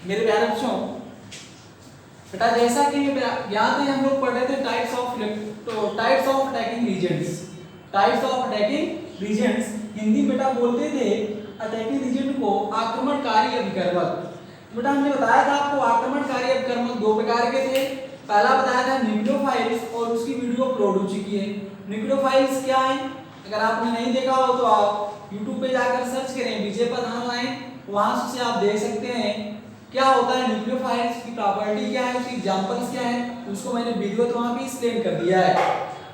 मेरे प्यारे बच्चों, बेटा जैसा कि याद है हम लोग पढ़ रहे थे types of attacking reagents. Types of attacking reagents Hindi बेटा बोलते थे अटैकिंग रीजन को आक्रमणकारी अभिकर्मक। बेटा हमने बताया था आपको आक्रमणकारी अभिकर्मक दो प्रकार के थे। पहला बताया था न्यूक्लियोफाइल्स और उसकी वीडियो अपलोड हो चुकी है। न्यूक्लियोफाइल्स क्या है, अगर आपने नहीं देखा हो तो आप YouTube पे जाकर सर्च करें विजय प्रधान लाइन, वहां से आप देख सकते हैं क्या होता है न्यूक्लियोफाइल्स की प्रॉपर्टी क्या है, उसकी एग्जांपल्स क्या है, उसको मैंने वीडियो तो वहां पे एक्सप्लेन कर दिया है।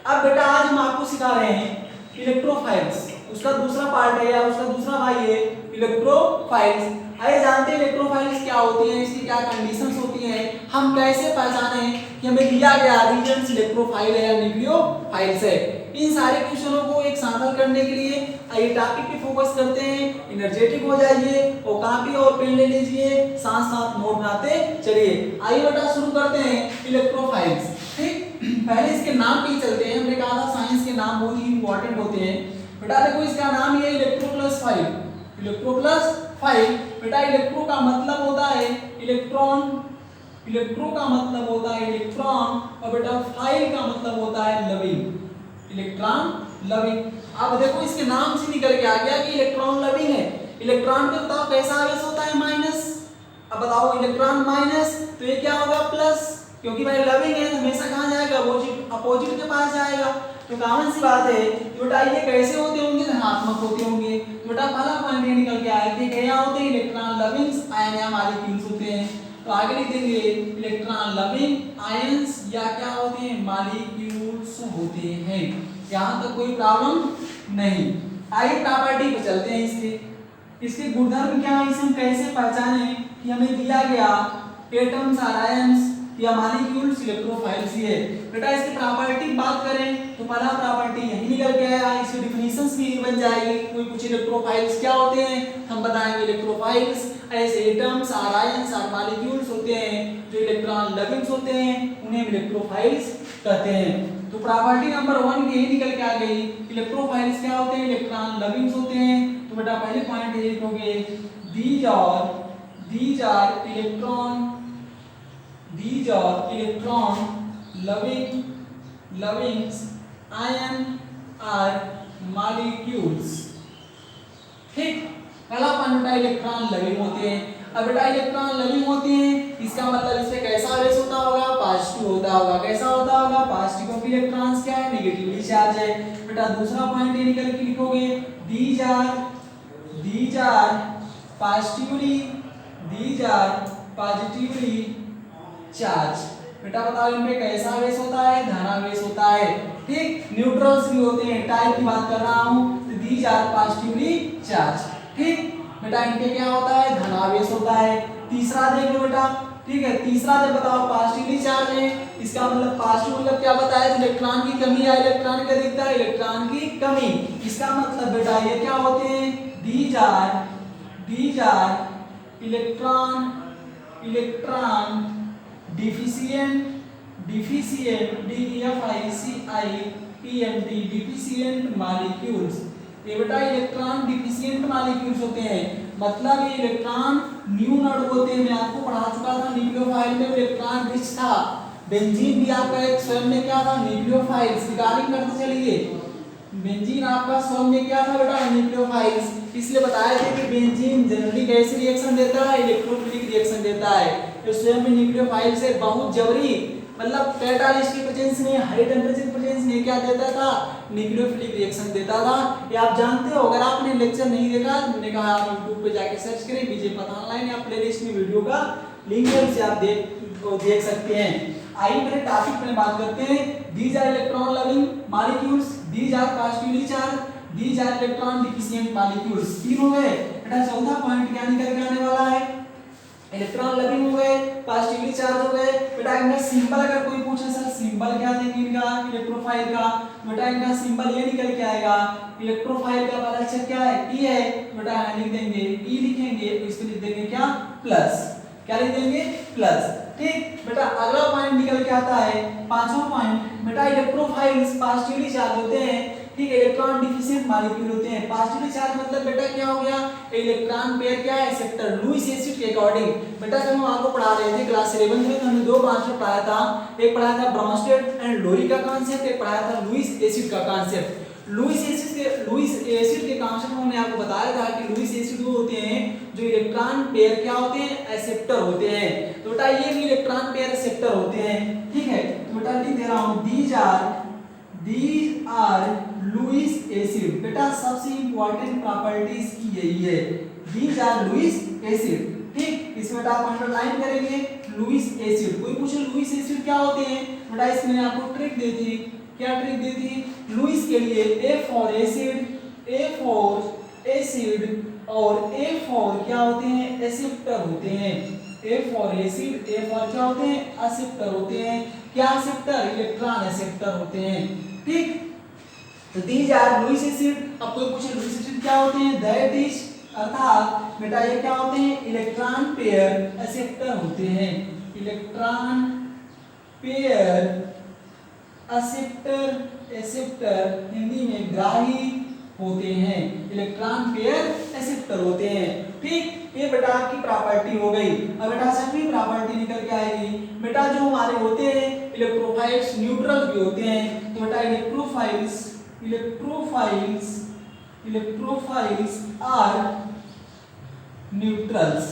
अब बेटा आज हम आपको सिखा रहे हैं इलेक्ट्रोफाइल्स, उसका दूसरा पार्ट है या उसका दूसरा भाई है इलेक्ट्रोफाइल्स। आइए जानते हैं इलेक्ट्रोफाइल्स क्या होती हैं, इसकी क्या कंडीशंस होती हैं, हम कैसे पहचाने कि हमें दिया गया रीजन इलेक्ट्रोफाइल है या न्यूक्लियोफाइल्स है। इन सारे क्वेश्चनों को एक साथ हल करने के लिए आइए टॉपिक पे फोकस करते हैं। एनर्जेटिक हो जाइए और कॉपी और पेन ले लीजिए, साथ साथ नोट बनाते चलिए। आइए बेटा शुरू करते हैं इलेक्ट्रोफाइल्स। ठीक, पहले इसके नाम पे ही चलते हैं। हमने कहा था साइंस के नाम बहुत ही इंपॉर्टेंट होते हैं। बेटा देखो इसका नाम ये electro plus file. Electro plus file बेटा इलेक्ट्रो का मतलब होता है इलेक्ट्रॉन, इलेक्ट्रो का मतलब होता है इलेक्ट्रॉन और बेटा फाइल का मतलब होता है लविंग, इलेक्ट्रॉन लविंग। अब देखो इसके नाम से निकल के आ गया कि इलेक्ट्रॉन लविंग है। इलेक्ट्रॉन पे बताओ कैसा आवेश होता है माइनस। अब बताओ इलेक्ट्रॉन माइनस तो ये क्या होगा प्लस, क्योंकि भाई लविंग है तो हमेशा कहां जाएगा, अपोजिट के पास जाएगा। तो कॉमन सी बात है। तो बेटा ये कैसे होते होंगे, धनात्मक होते होंगे। तो बेटा पहला पॉइंट ये निकल के आया कि क्या होते हैं इलेक्ट्रॉन लविंग्स आयन या मॉलिक्यूल्स होते हैं। तो आगे लिख देंगे इलेक्ट्रॉन लविंग आयंस या क्या होते हैं मॉलिक्यूल्स होते हैं। यहां तक कोई प्रॉब्लम नहीं। आइए प्रॉपर्टी पे चलते हैं इसके गुणधर्म क्या है, इसे हम कैसे पहचाने कि हमें दिया गया एटम्स और आयंस या मॉलिक्यूल्स इलेक्ट्रोफाइल्स ही है। बेटा इसकी प्रॉपर्टी बात करें तो पहला प्रॉपर्टी यही निकल के आया, इसकी डिफिनेशंस भी बन जाएगी। कोई कुछ इलेक्ट्रोफाइल्स क्या होते हैं हम बताएंगे। इलेक्ट्रोफाइल्स ऐसे एटम्स और आयंस और मॉलिक्यूल्स होते हैं जो इलेक्ट्रॉन लविंग्स होते हैं, उन्हें इलेक्ट्रोफाइल्स कहते हैं। तो प्रॉपर्टी नंबर 1 यही निकल के आ गई, इलेक्ट्रोफाइल्स क्या होते हैं इलेक्ट्रॉन लविंग्स होते हैं। तो बेटा पहले पॉइंट ये लिखोगे these are electron loving ion or molecules। ठीक, पहला पॉइंट बेटा इलेक्ट्रॉन लविंग होते हैं। अब बेटा इलेक्ट्रॉन लविंग होते हैं इसका मतलब इसमें कैसा आवेश होता होगा, पॉजिटिव होता होगा। कैसा होता होगा, पॉजिटिव, क्योंकि इलेक्ट्रॉन्स क्या है नेगेटिवली चार्ज है। बेटा दूसरा पॉइंट ये निकल के लिखोगे these are positively charged। बेटा बताओ इन पे कैसा आवेश होता है, धनावेश होता है। ठीक, न्यूट्रल्स भी होते हैं, टाइप की बात कर रहा हूं। तो these are positively charged। ठीक, बेटा इन पे क्या होता है, धनावेश होता है। तीसरा देख लो बेटा, ठीक है, तीसरा जब बताओ पॉजिटिवली चार्ज है, इसका मतलब पॉजिटिव मतलब क्या बताया, इलेक्ट्रॉन की कमी या इलेक्ट्रॉन की अधिकता, इलेक्ट्रॉन की कमी। इसका मतलब बेटा ये क्या होते हैं, these are electron deficient deficient molecules। ये बेटा इलेक्ट्रॉन डिफिशिएंट मॉलिक्यूल्स होते हैं, मतलब ये इलेक्ट्रॉन न्यूनड होते हैं। मैं आपको पढ़ा चुका था न्यूक्लियोफाइल में इलेक्ट्रॉन रिच था। बेंजीन भी आपका एक स्वयं में क्या था, न्यूक्लियोफाइल्स। रिगार्डिंग करते चलिए, बेंजीन आपका स्वयं में क्या था बेटा, न्यूक्लियोफाइल्स। इसलिए बताया था कि बेंजीन जनरली कैसे रिएक्शन देता है, इलेक्ट्रोफिलिक रिएक्शन देता है। तो स्वयं में न्यूक्लियोफाइल से बहुत जबरी मतलब कैटालिस्ट की प्रेजेंस में, हाई टेंपरेचर प्रेजेंस में क्या देता था, न्यूक्लियोफिलिक रिएक्शन देता था। ये आप जानते हो। अगर आपने लेक्चर नहीं देखा, मैंने कहा आप YouTube पे जाके सर्च करें विजय प्रधान लाइन या प्लेलिस्ट में वीडियो का लिंक है, उसे आप देख सकते हैं। आइए मेरे टॉपिक पे बात करते हैं। these are electron loving molecules, these are positively charged, these are electron deficient molecules। तीन हो गए बेटा। चौथा पॉइंट क्या निकल के आने वाला है, इलेक्ट्रॉन लविंग हो गए, पॉजिटिवली चार्ज हो गए। बेटा इनका सिंबल अगर कोई पूछे सर सिंबल क्या देंगे इनका इलेक्ट्रोफाइल का, बेटा इनका सिंबल ये निकल के आएगा। इलेक्ट्रोफाइल का पहला अक्षर क्या है, ई है। बेटा यहां लिख देंगे ई, लिखेंगे इस पे लिख देंगे क्या, प्लस। क्या लिख देंगे, प्लस। ठीक बेटा, अगला पॉइंट निकल के आता है पांचवा पॉइंट। बेटा इलेक्ट्रोफाइल्स पॉजिटिवली चार्ज होते हैं ठीक है, इलेक्ट्रॉन डिफिशिएंट मॉलिक्यूल होते हैं। पॉजिटिवली चार्ज मतलब बेटा क्या हो गया, इलेक्ट्रॉन पेयर क्या है, एक्सेप्टर। लुईस एसिड के अकॉर्डिंग बेटा जब हम आपको पढ़ा रहे थे क्लास 11 में तो हमने दो कॉन्सेप्ट पढ़ाया था, एक पढ़ाया था ब्रॉन्स्टेड एंड लोरी का कॉन्सेप्ट, एक पढ़ाया था लुईस एसिड का कॉन्सेप्ट। लुईस एसिड के कॉन्सेप्ट में हमने आपको बताया था कि लुईस एसिड वो होते हैं जो इलेक्ट्रॉन पेयर क्या होते हैं, एक्सेप्टर होते हैं। तो बेटा ये भी इलेक्ट्रॉन पेयर एक्सेप्टर होते हैं, ठीक है। तो बेटा लिख दे रहा हूं दीज आर लुईस एसिड। बेटा सबसे इंपॉर्टेंट प्रॉपर्टीज की यही है, दीज आर लुईस एसिड, ठीक। इसमें बेटा आप अंडरलाइन करेंगे लुईस एसिड। कोई पूछे लुईस एसिड क्या होते हैं, बेटा इसमें आपको ट्रिक दी थी, क्या ट्रिक दी थी, लुईस के लिए ए फॉर एसिड और ए फॉर क्या होते हैं, एक्सेप्टर होते हैं। A for acid, A for क्या होते हैं, एक्सेप्टर होते हैं। क्या एक्सेप्टर, इलेक्ट्रॉन एक्सेप्टर होते हैं, ठीक। तो दीज आर लुईस एसिड। अब कोई पूछे लुईस एसिड क्या होते हैं, दैट इज अर्थात बेटा ये क्या होते हैं, इलेक्ट्रॉन पेयर एक्सेप्टर होते हैं। इलेक्ट्रॉन पेयर एक्सेप्टर हिंदी में ग्राही होते हैं, इलेक्ट्रॉन पेयर एक्सेप्टर होते हैं, ठीक। ये बेटा आपकी प्रॉपर्टी हो गई। अब बेटा सभी प्रॉपर्टी निकल के आएगी। बेटा जो हमारे होते हैं इलेक्ट्रोफाइल्स न्यूट्रल भी होते हैं, तो बेटा इलेक्ट्रोफाइल्स आर न्यूट्रल्स,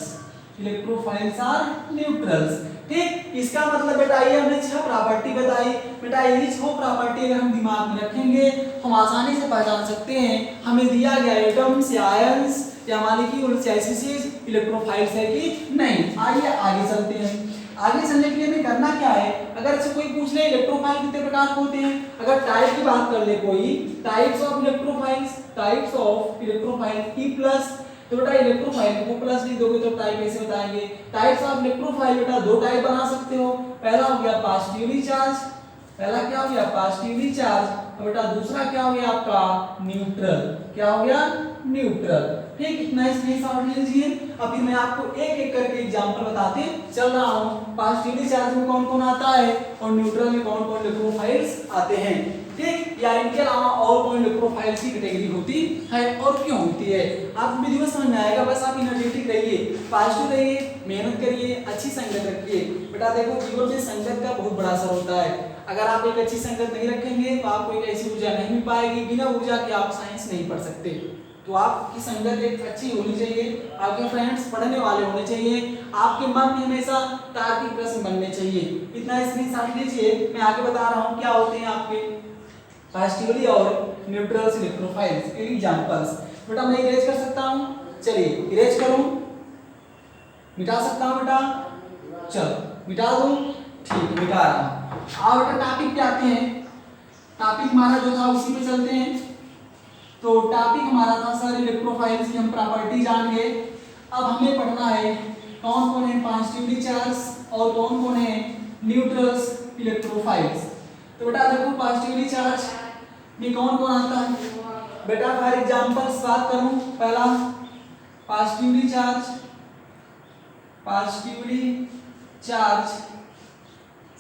ठीक। इसका मतलब बेटा ये हमने 6 प्रॉपर्टी बताई। बेटा यही 6 प्रॉपर्टी अगर हम दिमाग में रखेंगे हम आसानी से पहचान सकते हैं हमें दिया गया एटम्स या आयंस या मॉलिक्यूल्स या स्पीशीज इलेक्ट्रोफाइल्स है कि नहीं। आइए आगे चलते हैं। आगे चलने के लिए हमें करना क्या है, अगर से कोई पूछ ले इलेक्ट्रोफाइल कितने प्रकार के होते हैं, अगर टाइप की बात कर ले कोई, टाइप्स ऑफ इलेक्ट्रोफाइल E+, तो बेटा इलेक्ट्रोफाइल को प्लस लिख दोगे तो टाइप ऐसे बताएंगे। टाइप्स ऑफ इलेक्ट्रोफाइल बेटा दो टाइप बना सकते हो, पहला हो गया पॉजिटिवली चार्ज, पहला क्या हो गया पॉजिटिवली चार्ज, और बेटा दूसरा क्या हो गया आपका न्यूट्रल, क्या हो गया न्यूट्रल, ठीक। इतना स्क्रीनशॉट ले लीजिए। अब फिर मैं आपको एक एक करके एग्जांपल बताते चल रहा हूं। पॉजिटिवली चार्ज में कौन कौन आता है और न्यूट्रल में कौन कौन इलेक्ट्रोफाइल्स आते हैं, ठीक। या इनके अलावा और कोई इलेक्ट्रोफाइल्स की कैटेगरी होती है और क्यों होती है, आप वीडियो में समझ में आएगा। बस आप एनर्जेटिक रहिए, पॉजिटिव रहिए, मेहनत करिए, अच्छी संगत रखिए। बेटा देखो जीवन में संगत का बहुत बड़ा असर होता है। अगर आप एक अच्छी संगत नहीं रखेंगे तो आपको एक ऐसी ऊर्जा नहीं मिल पाएगी, बिना ऊर्जा के आप साइंस नहीं पढ़ सकते। तो आपकी संगत एक अच्छी होनी चाहिए, आपके फ्रेंड्स पढ़ने वाले होने चाहिए, आपके मन में हमेशा तार्किक प्रश्न बनने चाहिए। इतना स्क्रीनशॉट लीजिए। मैं आगे बता रहा हूँ क्या होते हैं आपके पॉजिटिवली और न्यूट्रल्स इलेक्ट्रोफाइल्स के एग्जांपल्स। बेटा मैं इरेज कर सकता हूँ, चलिए इरेज करूँ, मिटा सकता हूँ बेटा, चलो मिटा दूँ, ठीक है मिटा रहा हूँ। अब बेटा टॉपिक पे आते हैं। टॉपिक हमारा जो था उसी पे चलते हैं। तो टॉपिक हमारा था सर इलेक्ट्रोफाइल्स की हम प्रॉपर्टी जान गए। अब हमें पढ़ना है कौन कौन है पॉजिटिवली चार्ज और कौन कौन है न्यूट्रल्स इलेक्ट्रोफाइल्स। तो बेटा देखो पॉजिटिवली चार्ज में कौन कौन आता है, बेटा फॉर एग्जांपल्स बात करूं, पहला positively charge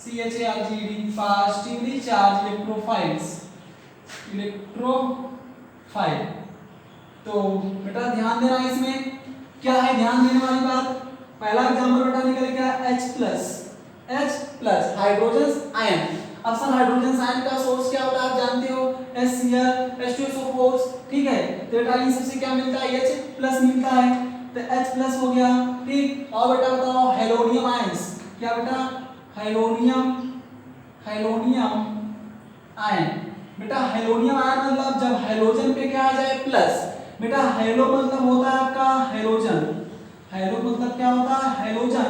CHARGED positively charge electrophile. तो बेटा ध्यान देना इसमें क्या है, ध्यान देने वाली बात। पहला एग्जांपल बेटा निकल गया H+ हाइड्रोजन आयन। अब सर हाइड्रोजन आयन का सोर्स क्या होता है आप जानते हो, HCl H2SO4, ठीक है। तो बेटा इन सबसे क्या मिलता है, H+ मिलता है, तो H+ हो गया, ठीक। और बेटा बताओ हेलोनियम आयंस, क्या बेटा हेलोनियम आयन। बेटा हेलोनियम आयन मतलब जब हाइड्रोजन पे क्या आ जाए प्लस, बेटा हेलो मतलब होता है आपका हेलोजन, हेलो मतलब क्या होता है हेलोजन,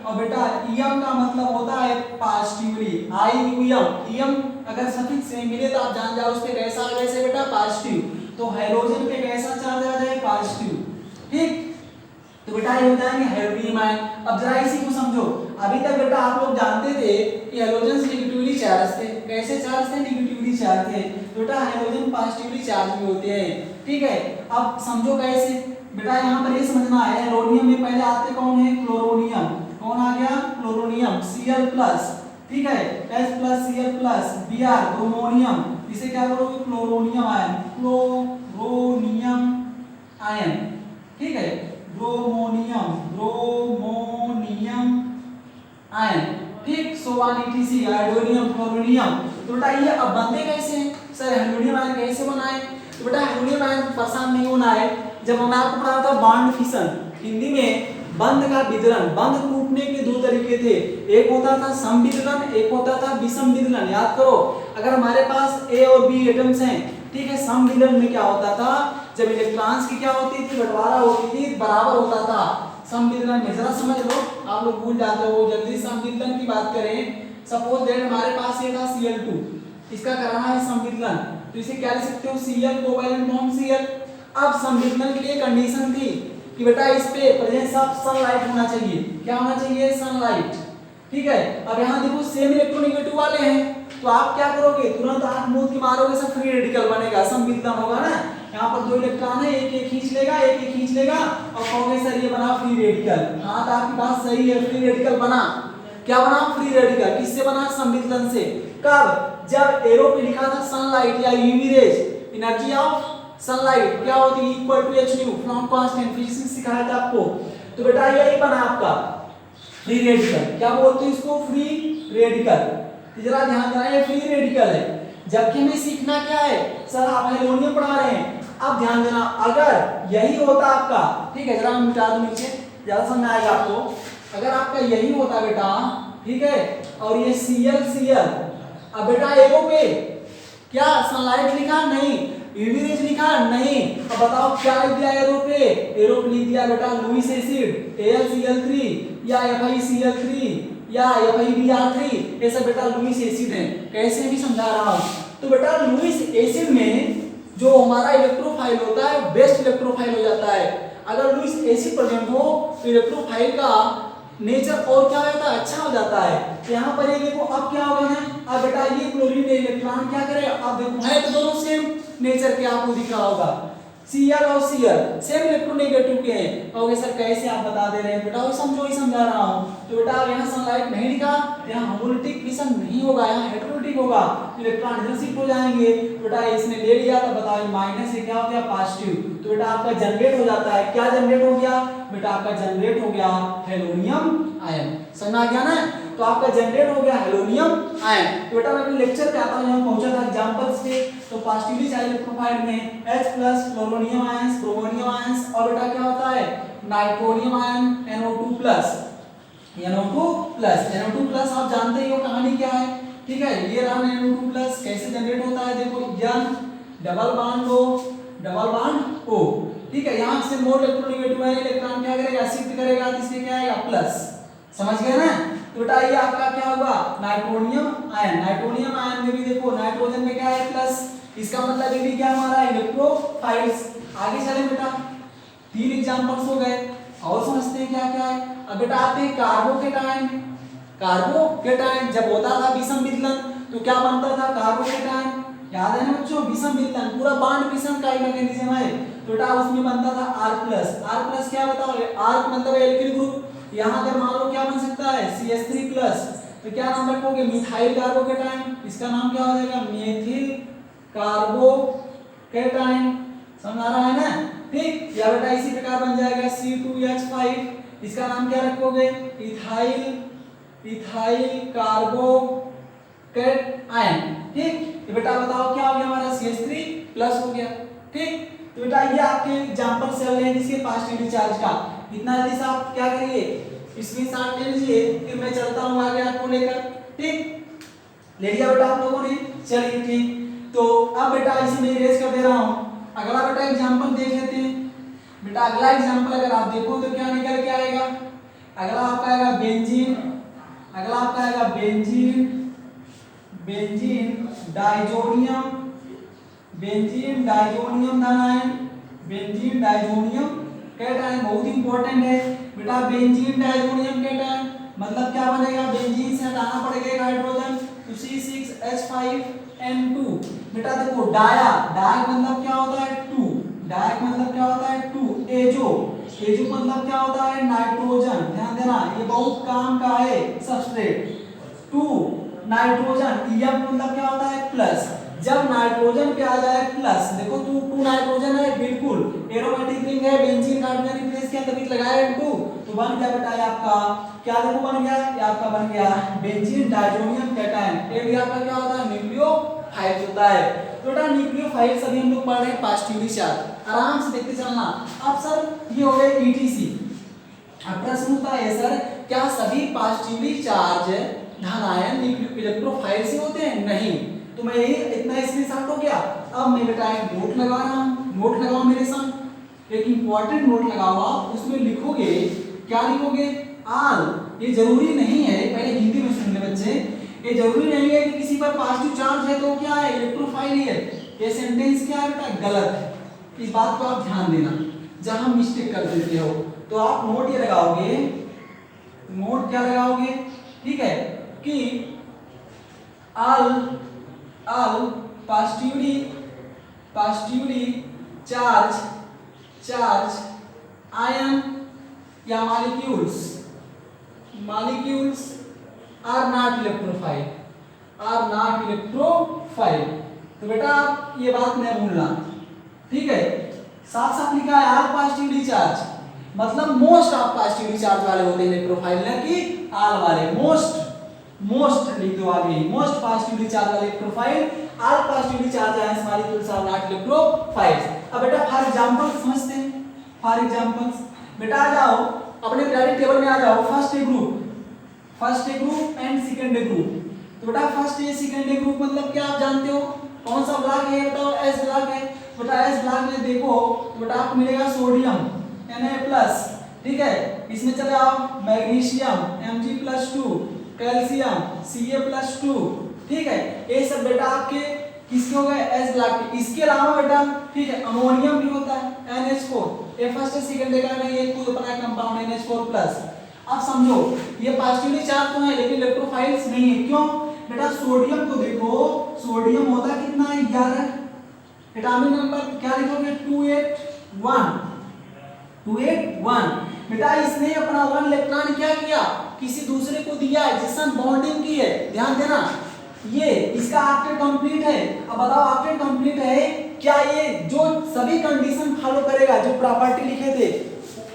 और बेटा ईएम का मतलब होता है पॉजिटिवली, ईएम अगर सफिक्स से मिले तो आप जान जाओ उस पे कैसा आ जाए बेटा पॉजिटिव, तो हाइड्रोजन पे कैसा चार्ज आ जाए पॉजिटिव, ठीक। तो बेटा ये हो जाएंगे हेलोनियम आयन। अब जरा इसी को समझो, अभी तक बेटा आप लोग जानते थे कि हेलोजन नेगेटिवली चार्ज थे, कैसे चार्ज थे, नेगेटिवली चार्ज थे। बेटा हाइड्रोजन पॉजिटिवली चार्ज भी होते हैं, ठीक है। अब समझो कैसे, बेटा यहाँ पर ये समझना है हेलोनियम में पहले आते कौन है, क्लोरोनियम, कौन आ गया क्लोरोनियम Cl+, ठीक है। H+Cl प्लस Br ब्रोमोनियम, इसे क्या करोगे क्लोरोनियम आयन, क्लोरोनियम आयन, ठीक है, ब्रोमोनियम आयन, ठीक, सोवान ETC हाइड्रोनियम क्लोरोनियम। तो बेटा ये अब बनते कैसे हैं सर, हाइड्रोनियम आयन कैसे बनाए? तो बेटा हाइड्रोनियम आयन परेशान नहीं होना है, जब हमने आपको पढ़ाया था बॉन्ड फिशन, हिंदी में बंध का विदलन, बंध टूटने के दो तरीके थे, एक होता था समविदलन, एक होता था विषम विदलन। याद करो, अगर हमारे पास ए और बी एटम्स हैं, ठीक है, समविदलन में क्या होता था, जब इलेक्ट्रॉन्स की क्या होती थी, बंटवारा होती थी, बराबर होता था। समविदलन में जरा समझ लो, आप लोग भूल जाते हो जल्दी। समविदलन की बात करें, सपोज दैट हमारे पास ये था Cl2, इसका कराना है समविदलन, तो इसे क्या लिख सकते हो Cl कोवैलेंट बॉन्ड Cl। अब समविदलन के लिए कंडीशन थी कि बेटा इस पे प्रेजेंस ऑफ सनलाइट होना चाहिए, क्या होना चाहिए, सनलाइट, ठीक है। अब यहाँ देखो सेम इलेक्ट्रोनेगेटिव वाले हैं, तो आप क्या करोगे, तुरंत आंख मूंद के मारोगे, सब फ्री रेडिकल बनेगा, समविदलन होगा ना। यहाँ पर दो इलेक्ट्रॉन है, एक एक खींच लेगा, एक एक खींच लेगा, और कहोगे सर ये बना फ्री रेडिकल। हाँ तो आपकी बात सही है, फ्री रेडिकल बना। क्या बना, फ्री रेडिकल, किससे बना, समविदलन से। कब, जब एरो पे लिखा था सनलाइट या UV rays, energy of sunlight क्या होती है, equal to hν, from constant, physics सिखाया था आपको। तो बेटा यही बना आपका फ्री रेडिकल, क्या बोलते हैं इसको, फ्री रेडिकल। जरा ध्यान देना, ये फ्री रेडिकल है, जबकि हमें सीखना क्या है सर, आप हेलोनियम पढ़ा रहे हैं। अब ध्यान देना, अगर यही होता आपका, ठीक है, जरा हम मिटा दो नीचे, ज्यादा समझ आएगा आपको। अगर आपका यही होता बेटा, ठीक है, और ये Cl, अब बेटा एरो पे क्या सनलाइट लिखा, नहीं, यूवी रेज लिखा, नहीं, अब बताओ क्या लिख दिया एरो पे, एरो पे लिख दिया बेटा लुईस एसिड AlCl3 या FeCl3 या FeBr3, ये सब बेटा लुईस एसिड है। कैसे भी समझा रहा हूं, तो बेटा लुईस एसिड में जो हमारा इलेक्ट्रोफाइल होता है बेस्ट इलेक्ट्रोफाइल हो जाता है। अगर लुईस एसिड प्रेजेंट हो तो इलेक्ट्रोफाइल का नेचर और क्या होता है, अच्छा हो जाता है। तो यहाँ पर ये देखो, अब क्या होगा ना, अब बेटा ये क्लोरीन इलेक्ट्रॉन क्या करेगा, अब देखो है तो दोनों सेम नेचर के, आपको दिख रहा होगा Cl और Cl सेम इलेक्ट्रोनेगेटिव के हैं। कहोगे सर कैसे आप बता दे रहे हैं, बेटा वो समझो ही समझा रहा हूं। तो बेटा यहाँ सनलाइट नहीं लिखा, यहाँ होमोलिटिक फिशन नहीं होगा, यहाँ हेटेरोलिटिक होगा, इलेक्ट्रॉन इधर शिफ्ट हो जाएंगे। बेटा इसने ले लिया तो बताओ माइनस से क्या हो गया, पॉजिटिव, तो बेटा आपका जनरेट हो जाता है, क्या जनरेट हो गया बेटा, आपका जनरेट हो गया हेलोनियम आयन। समझ आ गया ना, तो आपका जनरेट हो गया हेलोनियम आयन। तो बेटा मैं अपने लेक्चर पे आता हूं, यहाँ पहुंचा था एग्जांपल्स पे, तो पॉजिटिवली चार्ज प्रोफाइल में H+ फ्लोरोनियम आयंस, ब्रोमोनियम आयंस, और बेटा क्या होता है नाइट्रोनियम आयन NO2+, NO2+, आप जानते ही हो कहानी क्या है, ठीक है। ये रहा NO2+, कैसे जनरेट होता है, देखो N डबल बॉन्ड O, ठीक है, यहाँ से मोर इलेक्ट्रोनेगेटिव है, इलेक्ट्रॉन क्या करेगा, शिफ्ट करेगा, तो इसके क्या आएगा प्लस, समझ गए ना। तो बेटा ये आपका क्या होगा, नाइट्रोनियम आयन, नाइट्रोनियम आयन में भी देखो नाइट्रोजन में क्या है प्लस, इसका मतलब ये भी क्या हमारा इलेक्ट्रोफाइल्स। आगे चले बेटा, 3 एग्जांपल्स हो गए, और समझते हैं क्या क्या है। अब बेटा आते हैं कार्बोकेटायन, कार्बोकेटायन जब होता था विषम विदलन तो क्या बनता था, कार्बोकेटायन, याद है ना बच्चों, विषम विदलन पूरा बॉन्ड फिशन का मैकेनिज्म है, तो बेटा उसमें बनता था R+, क्या बताओ, R मतलब एल्किल ग्रुप, यहाँ अगर मान लो क्या बन सकता है CH3+, तो क्या नाम रखोगे, मिथाइल कार्बोकेटायन, इसका नाम क्या हो जाएगा, मेथिल कार्बोकेटायन। समझ आ रहा है ना, ठीक, या बेटा इसी प्रकार बन जाएगा C2H5, इसका नाम क्या रखोगे, इथाइल कार्बोकेटायन, ठीक। तो बेटा बताओ क्या हो गया हमारा CH3+ हो गया, ठीक। तो बेटा ये आपके एग्जांपल चल रहे हैं जिसके पॉजिटिव चार्ज का, इतना जल्दी से आप क्या करिए, इसमें साथ ले लीजिए, फिर मैं चलता हूं आगे आपको लेकर, ठीक, ले लिया बेटा आप लोगों ने, चलिए ठीक। तो अब बेटा इसे मैं इरेज कर दे रहा हूं, अगला बेटा एग्जांपल देख लेते हैं। बेटा अगला एग्जांपल अगर आप देखो तो क्या निकल के आएगा, अगला आपका आएगा बेंजीन, अगला आपका आएगा बेंजीन डाइजोनियम धनायन, बेंजीन डाइजोनियम कैटायन, बहुत इंपॉर्टेंट है बेटा। बेंजीन डाइजोनियम कैटायन मतलब क्या बनेगा, बेंजीन से हटाना पड़ेगा एक हाइड्रोजन, तो C6H5N2। बेटा देखो डाया मतलब क्या होता है 2, डाया मतलब क्या होता है 2, एजो मतलब क्या होता है नाइट्रोजन, ध्यान देना ये बहुत काम का है सब्सट्रेट, 2 नाइट्रोजन एम मतलब क्या होता है प्लस, जब नाइट्रोजन पे आ जाए प्लस, देखो टू नाइट्रोजन है बिल्कुल, एरोमेटिक रिंग है, बेंजीन का हमने रिप्लेस किया तभी लगाया टू, तो बन गया बेटा ये आपका क्या, देखो बन गया ये आपका बन गया बेंजीन डायज़ोनियम कैटायन। ये भी आपका क्या होता है न्यूक्लियोफाइल होता है। तो बेटा न्यूक्लियोफाइल सभी हम लोग पढ़ रहे हैं पॉजिटिवली चार्ज, आराम से देखते चलना। अब सर ये हो गए ईटीसी। अब प्रश्न होता है सर क्या सभी पॉजिटिवली चार्ज धन आयन इलेक्ट्रोफाइल से होते हैं? नहीं। तो मैं यही इतना स्क्रीनशॉट हो गया। अब मैं बेटा एक नोट लगा रहा हूं, नोट लगाओ मेरे साथ, एक इंपॉर्टेंट नोट लगाओ आप, उसमें लिखोगे क्या लिखोगे आल। ये जरूरी नहीं है, पहले हिंदी में सुन ले बच्चे, ये जरूरी नहीं है कि किसी पर पॉजिटिव चार्ज है तो क्या है इलेक्ट्रोफाइल ही है। ये सेंटेंस क्या है बेटा गलत है, इस बात को आप ध्यान देना, जहां मिस्टेक कर देते हो तो आप नोट ये लगाओगे, नोट क्या लगाओगे, ठीक है कि ऑल पॉजिटिवली चार्ज आयन या मॉलिक्यूल्स आर नॉट इलेक्ट्रोफाइल। तो बेटा आप ये बात नहीं भूलना, ठीक है। साथ साथ लिखा है आर पॉजिटिवली चार्ज, मतलब मोस्ट ऑफ पॉजिटिवली चार्ज वाले होते हैं इलेक्ट्रोफाइल, ना कि आल वाले। मोस्ट लिख दो आगे, मोस्ट पॉजिटिवली चार्ज वाले electrophile, all positively charge ions molecules are not electrophiles. अब बेटा फॉर एग्जांपल समझते हैं, फॉर एग्जांपल्स बेटा आ जाओ अपने पीरियोडिक टेबल में आ जाओ, first A group and second A group. तो बेटा first A second A group मतलब क्या आप जानते हो, कौन सा ब्लॉक है बताओ, एस ब्लॉक है। बेटा एस ब्लॉक में देखो तो बेटा आपको मिलेगा सोडियम Na+, ठीक है। इसमें चले आओ मैग्नीशियम Mg+2, कैल्शियम Ca+2, ठीक है। ये सब बेटा आपके किसके हो गए एस ब्लॉक के। इसके अलावा बेटा ठीक है अमोनियम भी होता है NH4, ये फर्स्ट सेकंड देखा नहीं, ये खुद अपना कंपाउंड NH4+। अब समझो ये पॉजिटिवली चार्ज तो है लेकिन इलेक्ट्रोफाइल्स नहीं है, क्यों बेटा सोडियम को देखो, सोडियम होता कितना है 11, एटॉमिक नंबर क्या लिखोगे 281 बेटा। इसने अपना 1 इलेक्ट्रॉन क्या किया किसी दूसरे को दिया है, जिससे बॉन्डिंग की है, ध्यान देना। ये इसका ऑक्टेट कंप्लीट है। अब बताओ ऑक्टेट कंप्लीट है, क्या ये जो सभी कंडीशन फॉलो करेगा जो प्रॉपर्टी लिखे थे,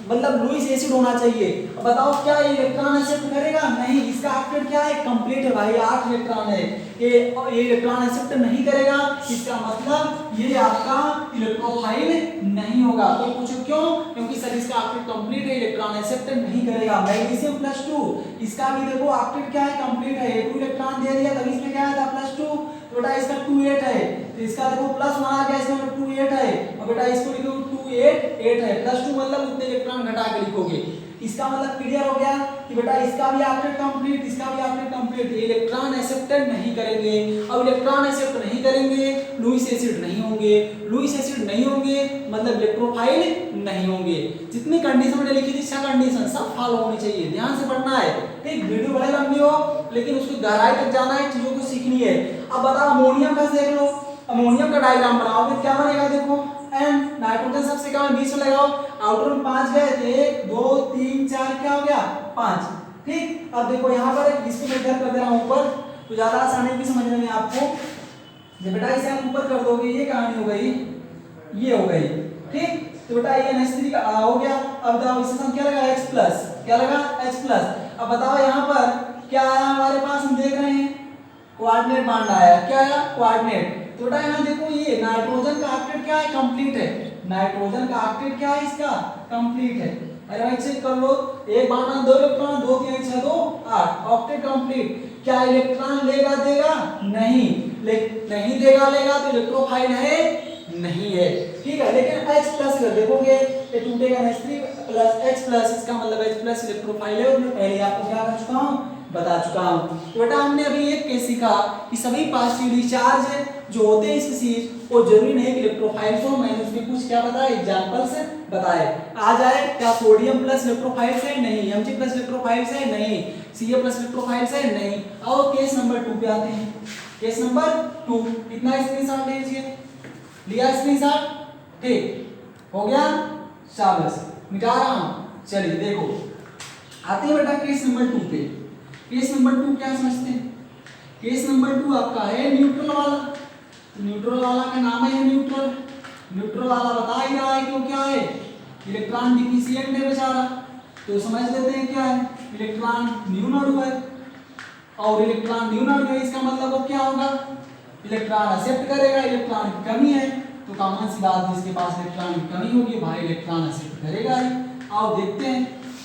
मतलब लुईस एसिड होना चाहिए। अब बताओ क्या ये इलेक्ट्रॉन एक्सेप्ट करेगा? नहीं। इसका ऑक्टेट क्या है कंप्लीट है भाई, 8 इलेक्ट्रॉन है, ये इलेक्ट्रॉन एक्सेप्ट नहीं करेगा, इसका मतलब ये आपका इलेक्ट्रोफाइल नहीं होगा। कोई पूछो क्यों? क्योंकि सर इसका ऑक्टेट कंप्लीट है, इलेक्ट्रॉन एक्सेप्ट नहीं करेगा। मैग्नीशियम +2 इसका भी देखो ऑक्टेट क्या है कंप्लीट है, 2 इलेक्ट्रॉन दे दिया तभी इसमें क्या आया था +2, तो बेटा इसका 28 है, तो इसका देखो +1 आ गया, इसमें 28 है। और बेटा इसको लिखो 288 है, +2 मतलब उतने इलेक्ट्रॉन घटा के लिखोगे। इसका मतलब क्लियर हो गया कि बेटा इसका भी ऑक्टेट कंप्लीट, इसका भी ऑक्टेट कंप्लीट, ये इलेक्ट्रॉन एक्सेप्टेड नहीं करेंगे। अब इलेक्ट्रॉन एक्सेप्ट नहीं करेंगे, लुईस एसिड नहीं होंगे, लुईस एसिड नहीं होंगे मतलब इलेक्ट्रोफाइल नहीं होंगे। जितनी कंडीशन मैंने लिखी थी 6 कंडीशन सब फॉलो होनी चाहिए, ध्यान से पढ़ना है, ठीक। वीडियो भले लंबी हो लेकिन उसको गहराई तक जाना है, चीजों को सीखनी है। अब बताओ अमोनियम का देख लो, अमोनियम का डायग्राम बनाओगे क्या बनेगा, देखो एन, नाइट्रोजन सबसे कम बीच में लगाओ, आउटर में 5 गए, 1 2 3 4 क्या हो गया 5, ठीक। अब देखो यहाँ पर इसको मैं इधर कर दे रहा हूँ ऊपर, तो ज्यादा आसानी भी समझने में आपको। जब बेटा इसे आप ऊपर कर दोगे ये कहानी हो गई, ये हो गई, ठीक। तो बेटा ये NH3 का हो गया। अब बताओ इससे हम क्या लगा H+, क्या लगा H+। अब बताओ यहाँ पर क्या आया हमारे पास, हम देख रहे हैं कोऑर्डिनेट बॉन्ड आया, क्या आया कोऑर्डिनेट। तो बेटा यहाँ देखो ये नाइट्रोजन का ऑक्टेट क्या है कंप्लीट है, नाइट्रोजन का ऑक्टेट क्या है इसका कंप्लीट है। अरे भाई चेक कर लो, एक बॉन्ड 2 इलेक्ट्रॉन 2 3 6 2 8 ऑक्टेट कंप्लीट। क्या इलेक्ट्रॉन लेगा देगा? नहीं देगा तो इलेक्ट्रोफाइल है नहीं है, ठीक है। लेकिन H+ अगर देखोगे ये टूटेगा NH3 + H+, इसका मतलब H+ इलेक्ट्रोफाइल है, और मैं पहले आपको क्या कर चुका हूँ बता चुका हूँ। तो बेटा हमने अभी एक केस सीखा कि सभी पॉजिटिवली चार्ज जो होते हैं स्पीशीज वो जरूरी नहीं कि इलेक्ट्रोफाइल हो, मैंने उसके कुछ क्या बताया एग्जांपल्स बताए। आ जाए क्या सोडियम प्लस इलेक्ट्रोफाइल्स है? नहीं। Mg+ इलेक्ट्रोफाइल्स है? नहीं। Ca+ इलेक्ट्रोफाइल्स है? नहीं। और केस नंबर 2 पे आते हैं, केस नंबर 2। कितना स्क्रीनशॉट लीजिए, लिया स्क्रीनशॉट, ठीक हो गया, शाबाश, मिटा रहा हूं। चलिए देखो आते हैं बेटा केस नंबर 2 पे। केस नंबर 2 क्या समझते हैं, केस नंबर 2 आपका है न्यूट्रल वाला। तो न्यूट्रल वाला का नाम है न्यूट्रल। न्यूट्रल वाला बता ही रहा है क्यों क्या है, इलेक्ट्रॉन डिफिशिएंट है बेचारा। तो समझ लेते हैं क्या है, इलेक्ट्रॉन न्यू नोड है। और इलेक्ट्रॉन न्यू नोड है इसका मतलब वो क्या होगा, इलेक्ट्रॉन एक्सेप्ट करेगा। इलेक्ट्रॉन की कमी है तो कॉमन सी बात, जिसके पास इलेक्ट्रॉन की कमी होगी भाई इलेक्ट्रॉन एक्सेप्ट करेगा ही। आओ देखते हैं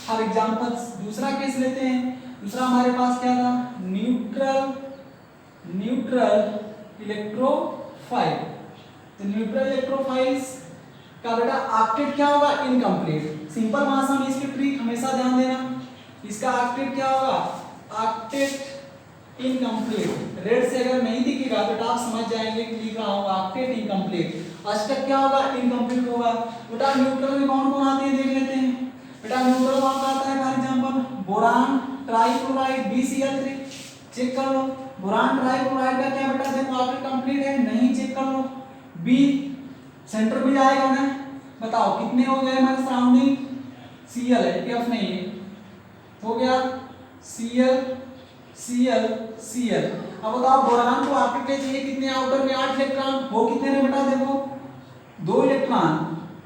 फॉर एग्जांपल्स। दूसरा केस लेते हैं। दूसरा हमारे पास क्या था, न्यूट्रल इलेक्ट्रोफाइल। तो न्यूट्रल इलेक्ट्रोफाइल्स का बेटा ऑक्टेट क्या होगा, इनकम्प्लीट। सिंपल भाषा में इसकी ट्रिक हमेशा ध्यान देना, इसका ऑक्टेट क्या होगा, ऑक्टेट इनकम्प्लीट। रेड से अगर नहीं दिखेगा बेटा आप समझ जाएंगे कि लिख रहा हूँ ऑक्टेट इनकम्प्लीट। अष्टक क्या होगा, इनकम्प्लीट होगा। बेटा न्यूट्रल में कौन कौन आते हैं देख लेते हैं। बेटा न्यूट्रल में आता है for example boron trichloride BCl3, check कर लो। बोरान ट्राइक्लोराइड का क्या बेटा देखो ऑक्टेट कंप्लीट है नहीं, चेक कर लो। बी सेंटर में जाएगा ना, बताओ कितने हो गए हमारे सराउंडिंग, Cl है, F नहीं है, हो गया Cl Cl Cl। अब बताओ बोरान को ऑक्टेट चाहिए कितने, आउटर में 8 इलेक्ट्रॉन, हो कितने ने बेटा देखो 2 इलेक्ट्रॉन,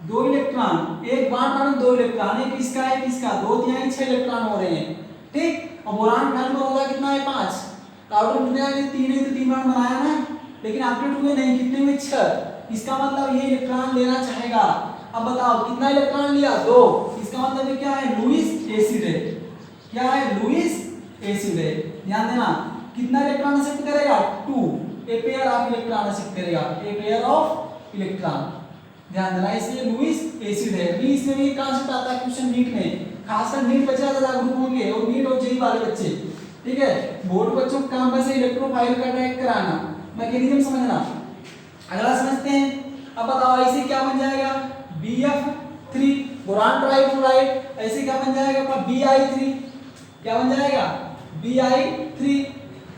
2 इलेक्ट्रॉन, एक बार में 2 इलेक्ट्रॉन, एक इसका एक इसका, 2 3 6 इलेक्ट्रॉन हो रहे हैं, ठीक। और बोरान घन में होगा कितना है 5, तो आउटर कितने आएंगे 3 है, तो 3 बार बनाया ना, लेकिन ऑक्टेट हुए नहीं, कितने हुए 6। इसका मतलब ये इलेक्ट्रॉन लेना चाहेगा। अब बताओ कितना इलेक्ट्रॉन लिया 2, इसका मतलब ये क्या है, लुईस एसिड है। क्या है, लुईस एसिड है। ध्यान देना कितना इलेक्ट्रॉन एक्सेप्ट करेगा 2, a pair of electron accept करेगा, ए पेयर ऑफ इलेक्ट्रॉन। ध्यान देना इसलिए लुईस एसिड है। भी इसमें भी कांसेप्ट आता है क्वेश्चन नीट में, खासकर नीट बच्चे ज्यादा जागरूक होंगे और नीट और जेई वाले बच्चे, ठीक है। बोर्ड बच्चों का काम वैसे इलेक्ट्रोफाइल का ट्रैक कराना, मैकेनिज्म समझना। अगला समझते हैं। अब बताओ ऐसे क्या बन जाएगा, BF3 बोरान ट्राइक्लोराइड, ऐसे क्या बन जाएगा आपका Bi3, क्या बन जाएगा Bi3,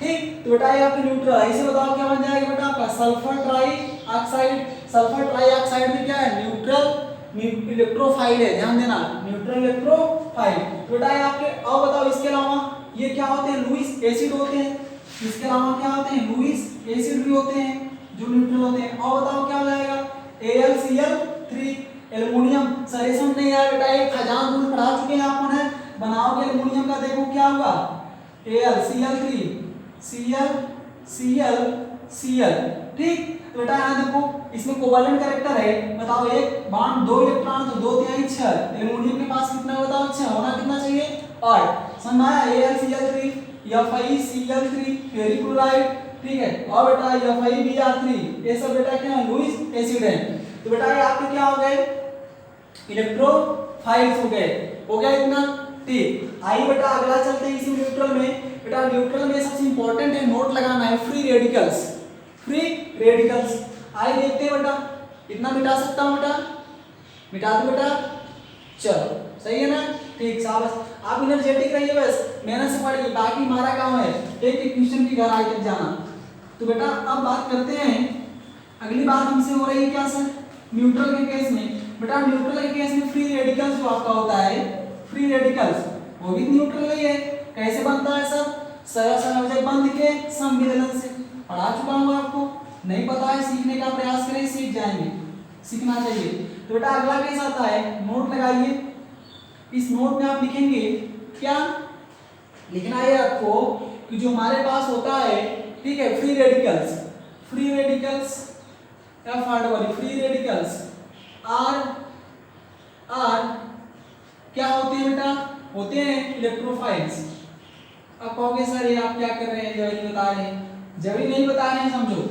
ठीक। तो बेटा ये आपका न्यूट्रल, ऐसे बताओ क्या बन जाएगा बेटा आपका सल्फर ट्राइऑक्साइड। सल्फर ट्राइऑक्साइड में क्या है, न्यूट्रल इलेक्ट्रोफाइल है, ध्यान देना न्यूट्रल इलेक्ट्रोफाइल। तो बेटा ये आपके, और बताओ इसके अलावा ये क्या होते हैं, लुईस एसिड होते हैं। इसके अलावा क्या होते हैं, लुईस एसिड भी होते हैं जो न्यूट्रल होते हैं। और बताओ क्या हो जाएगा, AlCl3 एल्युमिनियम। सरेसन नहीं यार बेटा, एक खजान रूल पढ़ा चुके हैं आप लोग, बनाओगे एल्युमिनियम का, देखो क्या हुआ AlCl3 Cl, ठीक। तो बेटा यहाँ देखो इसमें कोवैलेंट कैरेक्टर है, बताओ एक बांड 2 इलेक्ट्रॉन, तो 2 3 6, एल्युमिनियम के पास कितना बताओ 6, होना कितना चाहिए 8। समझ में आया, AlCl3 FeCl3 फेरिक्लोराइड, ठीक है। और बेटा FeBr3, ये सब बेटा क्या है, लुईस एसिड है। तो बेटा ये आपके क्या हो गए, इलेक्ट्रोफाइल्स हो गए, हो गया इतना, ठीक। आइए बेटा अगला चलते हैं इसी न्यूट्रल में। बेटा न्यूट्रल में सबसे इंपॉर्टेंट है, नोट लगाना है, फ्री रेडिकल्स। फ्री रेडिकल्स आइए देखते हैं बेटा, कितना मिटा सकता हूं बेटा, मिटा दो बेटा, चलो सही है ना, ठीक। शाबाश, आप एनर्जेटिक रहिए, बस मेहनत से पढ़िए, बाकी हमारा काम है एक एक क्वेश्चन की गहराई तक जाना। तो बेटा अब बात करते हैं, अगली बात हमसे हो रही है क्या सर, न्यूट्रल के केस में। बेटा न्यूट्रल के केस में फ्री रेडिकल्स जो आपका होता है, फ्री रेडिकल्स वो भी न्यूट्रल ही है। कैसे बनता है सर, संयोजक बंध के संविदलन से, पढ़ा चुका हूँ आपको, नहीं पता है सीखने का प्रयास करें, सीख जाएंगे, सीखना चाहिए। तो बेटा अगला केस आता है, नोट लगाइए। इस नोट में आप लिखेंगे क्या, लिखना है आपको कि जो हमारे पास होता है, ठीक है, free radicals, free radicals free radicals are क्या होते हैं बेटा, होते हैं इलेक्ट्रोफाइल्स। अब कहोगे सर ये आप क्या कर रहे हैं, जब नहीं बता रहे हैं, जब नहीं बता रहे हैं समझो।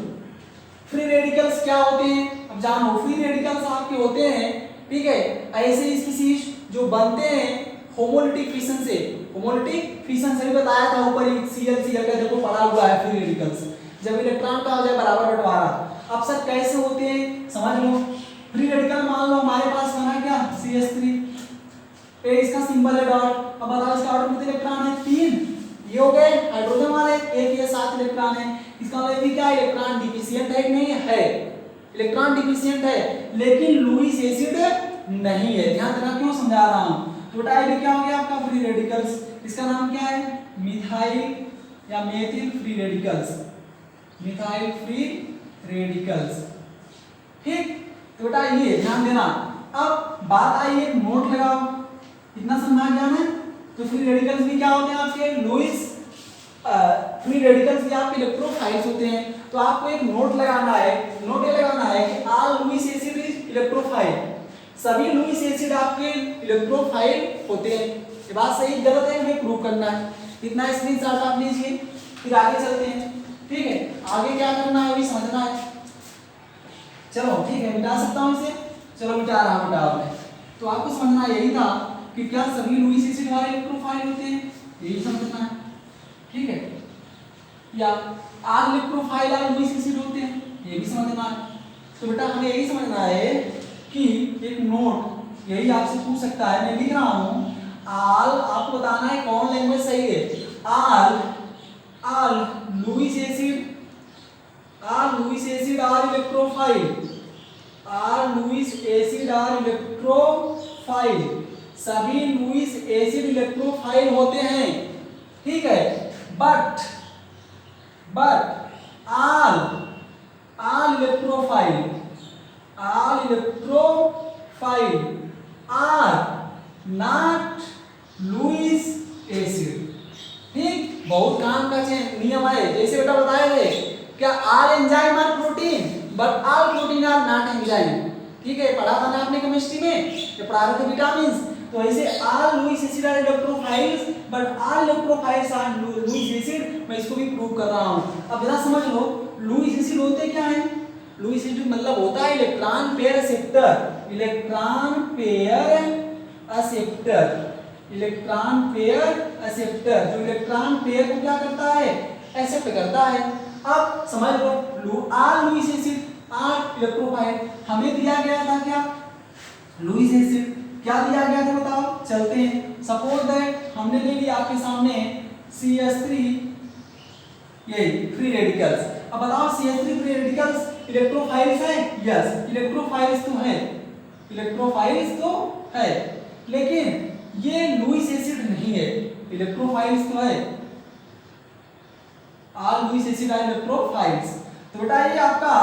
फ्री रेडिकल्स क्या होते हैं, अब जानो। फ्री रेडिकल्स आपके होते हैं, ठीक है, ऐसे स्पीशीज जो बनते हैं होमोलिटिक फिशन से। होमोलिटिक फिशन से भी बताया था ऊपर ही, Cl का देखो पढ़ा हुआ है फ्री रेडिकल्स, जब इलेक्ट्रॉन का हो जाए बराबर बंटवारा। अब सर कैसे होते हैं समझ लो। फ्री रेडिकल मान लो हमारे पास बना क्या CH3, ए इसका सिंबल है डॉट। अब बताओ इसका ऑर्डर कितने इलेक्ट्रॉन है, 3, ये हो गए हाइड्रोजन वाले, एक ये 7 इलेक्ट्रॉन है। इसका मतलब भी क्या इलेक्ट्रॉन डिफिशिएंट है कि नहीं है, इलेक्ट्रॉन डिफिशिएंट है, लेकिन लुईस एसिड नहीं है। ध्यान देना क्यों समझा रहा हूं। तो बेटा ये क्या हो गया आपका फ्री रेडिकल्स, इसका नाम क्या है मिथाइल या methyl free radicals, methyl free radicals. ठीक, तो बेटा ये ध्यान देना। अब बात आई एक नोट लगाओ, इतना समझा गया है। तो फ्री रेडिकल्स भी क्या होते हैं आपके, लुईस फ्री रेडिकल्स भी आपके इलेक्ट्रोफाइल्स होते हैं। तो आपको एक नोट लगाना है, नोट ये लगाना है कि all Lewis acid is electrophile, सभी लुईस एसिड आपके इलेक्ट्रोफाइल होते हैं। ये बात सही गलत है, हमें प्रूव करना है। इतना स्क्रीनशॉट आप लीजिए, फिर आगे चलते हैं। ठीक है, आगे क्या करना है अभी समझना है। चलो ठीक है, मिटा सकता हूं इसे, चलो मिटा रहा हूं आपने। तो आपको समझना यही था कि क्या सभी लुईस एसिड वाले इलेक्ट्रोफाइल होते हैं, यही समझना है। ठीक है, या are electrophile are Lewis acid होते हैं, ये भी समझना है। तो बेटा हमें यही समझना है कि एक नोट यही आपसे पूछ सकता है, मैं लिख रहा हूं आल, आपको बताना है कौन लैंग्वेज सही है। All Lewis acid, are Lewis acid are electrophile, are Lewis acid are electrophile, सभी लुईस एसिड इलेक्ट्रोफाइल होते हैं। ठीक है, but all electrophile are not Lewis acid। ठीक, बहुत काम का नियम है, जैसे बेटा बताए थे क्या all enzyme are protein but all protein are not enzyme। ठीक है, पढ़ा था ना आपने केमिस्ट्री में, ये पढ़ा रहे थे विटामिन्स। तो ऐसे all Lewis acid are electrophiles but all electrophiles are Lewis acid, मैं इसको भी प्रूव कर रहा हूं। अब जरा समझ लो लुईस एसिड होते क्या है। लुईस एसिड मतलब होता है electron pair acceptor, electron pair acceptor, electron pair acceptor, जो इलेक्ट्रॉन पेयर को क्या करता है, एक्सेप्ट करता है। अब समझ लो are Lewis acid are electrophile, हमें दिया गया था क्या, लुईस एसिड, क्या दिया गया था बताओ, चलते हैं। सपोज दैट हमने ले लिया आपके सामने CH3 ये फ्री रेडिकल्स। अब बताओ CH3 फ्री रेडिकल्स इलेक्ट्रोफाइल्स है, यस इलेक्ट्रोफाइल्स तो है, इलेक्ट्रोफाइल्स तो है, लेकिन ये लुईस एसिड नहीं है, इलेक्ट्रोफाइल्स तो है, all Lewis acid are electrophiles. तो बेटा ये आपका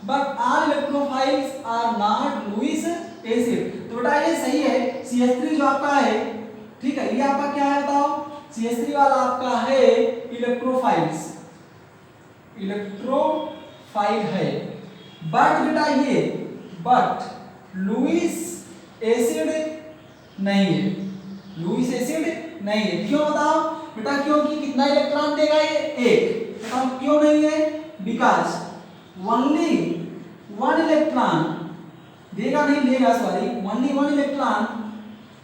but all electrophiles are not Lewis acid. तो बेटा ये सही है, CH3 जो आपका है, ठीक है, ये आपका क्या है बताओ, CH3 वाला आपका है इलेक्ट्रोफाइल्स, इलेक्ट्रोफाइल है। बट बेटा ये बट लुईस एसिड नहीं है, लुईस एसिड नहीं है। क्यों बताओ बेटा, क्योंकि कितना इलेक्ट्रॉन देगा ये, एक। बताओ क्यों नहीं है, बिकॉज ओनली वन इलेक्ट्रॉन देगा, नहीं लेगा sorry, only one electron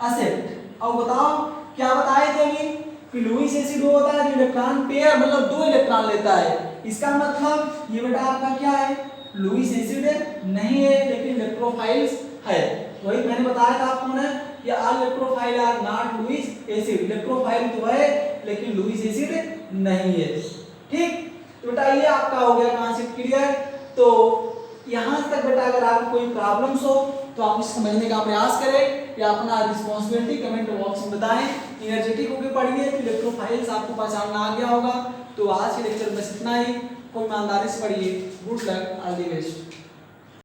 accept. अब बताओ क्या बताए थे अभी कि लुईस एसिड वो होता है जो इलेक्ट्रॉन पेयर मतलब दो इलेक्ट्रॉन लेता है। इसका मतलब ये बेटा आपका क्या है, लुईस एसिड नहीं है लेकिन इलेक्ट्रोफाइल्स है। वही मैंने बताया था आपको ना, ये all electrophile are not Lewis acid, electrophile तो है लेकिन लुईस एसिड नहीं है। ठीक, तो बेटा ये आपका हो गया कॉन्सेप्ट क्लियर। तो यहाँ तक बेटा अगर आपको कोई प्रॉब्लम्स हो तो आप इसे समझने का प्रयास करें या अपना रिस्पॉन्सिबिलिटी कमेंट बॉक्स में बताएं। एनर्जेटिक होकर पढ़िए तो इलेक्ट्रोफाइल्स आपको पहचानना आ गया होगा। तो आज के लेक्चर में बस इतना ही, कोई ईमानदारी से पढ़िए। Good luck, all the best.